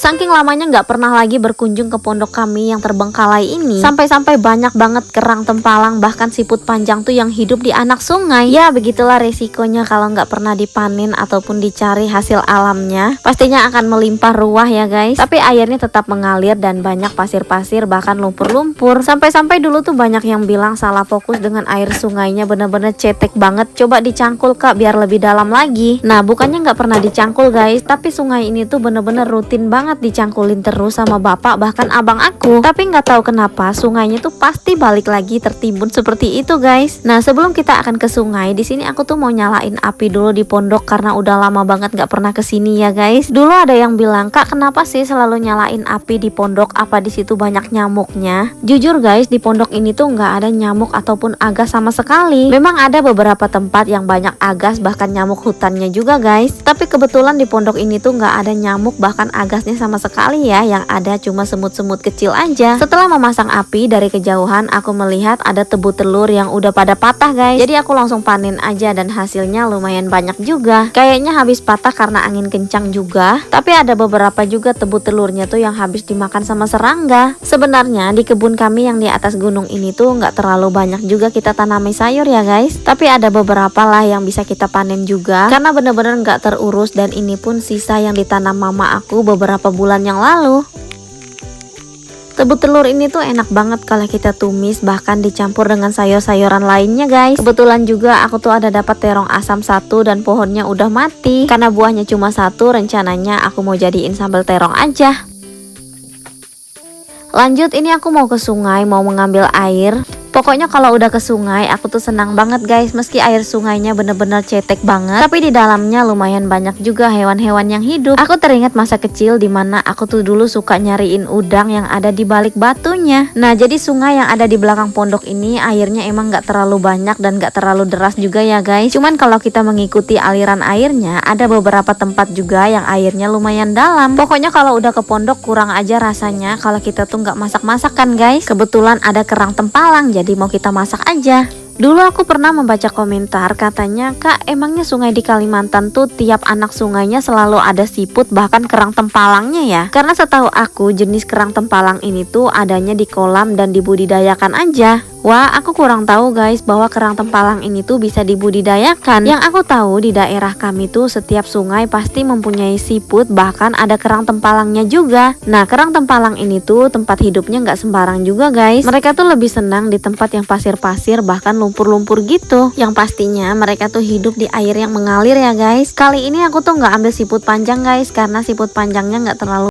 Saking lamanya nggak pernah lagi berkunjung ke pondok kami yang terbengkalai ini, sampai-sampai banyak banget kerang tempalang bahkan siput panjang tuh yang hidup di anak sungai. Ya begitulah resikonya kalau nggak pernah dipanen ataupun dicari hasil alamnya. Pastinya akan melimpah ruah ya guys. Tapi airnya tetap mengalir dan banyak pasir-pasir bahkan lumpur-lumpur. Sampai-sampai dulu tuh banyak yang bilang salah fokus dengan air sungainya, bener-bener cetek banget. Coba dicangkul kak biar lebih dalam lagi. Nah bukannya nggak pernah dicangkul guys, tapi sungai ini tuh bener-bener rutin banget dicangkulin terus sama bapak bahkan abang aku. Tapi nggak tahu kenapa sungainya tuh pasti balik lagi tertimbun seperti itu guys. Nah sebelum kita akan ke sungai, di sini aku tuh mau nyalain api dulu di pondok karena udah lama banget nggak pernah kesini ya guys. Dulu ada yang bilang, kak kenapa sih selalu nyalain api di pondok, apa di situ banyak nyamuknya? Jujur guys, di pondok ini tuh nggak ada nyamuk ataupun agas sama sekali. Memang ada beberapa tempat yang banyak agas bahkan nyamuk hutannya juga guys. Tapi kebetulan di pondok ini tuh nggak ada nyamuk bahkan agasnya sama sekali ya, yang ada cuma semut-semut kecil aja. Setelah memasang api dari kejauhan, aku melihat ada tebu telur yang udah pada patah guys. Jadi aku langsung panen aja dan hasilnya lumayan banyak juga. Kayaknya habis patah karena angin kencang juga. Tapi ada beberapa juga tebu telurnya tuh yang habis dimakan sama serangga. Sebenarnya di kebun kami yang di atas gunung ini tuh nggak terlalu banyak juga kita tanami sayur ya guys. Tapi ada beberapa lah yang bisa kita panen juga karena bener-bener nggak terurus, dan ini pun sisa yang ditanam mama aku beberapa bulan yang lalu. Tebu telur ini tuh enak banget kalau kita tumis bahkan dicampur dengan sayur-sayuran lainnya guys. Kebetulan juga aku tuh ada dapat terong asam satu dan pohonnya udah mati. Karena buahnya cuma satu, rencananya aku mau jadiin sambal terong aja. Lanjut, ini aku mau ke sungai mau mengambil air. Pokoknya kalau udah ke sungai aku tuh senang banget guys. Meski air sungainya bener-bener cetek banget, tapi di dalamnya lumayan banyak juga hewan-hewan yang hidup. Aku teringat masa kecil dimana aku tuh dulu suka nyariin udang yang ada di balik batunya. Nah jadi sungai yang ada di belakang pondok ini airnya emang gak terlalu banyak dan gak terlalu deras juga ya guys. Cuman kalau kita mengikuti aliran airnya, ada beberapa tempat juga yang airnya lumayan dalam. Pokoknya kalau udah ke pondok kurang aja rasanya kalau kita tuh gak masak-masak kan guys. Kebetulan ada kerang tempalang, jadi mau kita masak aja. Dulu aku pernah membaca komentar katanya, kak emangnya sungai di Kalimantan tuh tiap anak sungainya selalu ada siput bahkan kerang tempalangnya ya? Karena setahu aku jenis kerang tempalang ini tuh adanya di kolam dan dibudidayakan aja. Wah, aku kurang tahu guys bahwa kerang tempalang ini tuh bisa dibudidayakan. Yang aku tahu di daerah kami tuh setiap sungai pasti mempunyai siput, bahkan ada kerang tempalangnya juga. Nah, kerang tempalang ini tuh tempat hidupnya nggak sembarang juga guys. Mereka tuh lebih senang di tempat yang pasir-pasir bahkan lumpur-lumpur gitu. Yang pastinya mereka tuh hidup di air yang mengalir ya guys. Kali ini aku tuh nggak ambil siput panjang guys, karena siput panjangnya nggak terlalu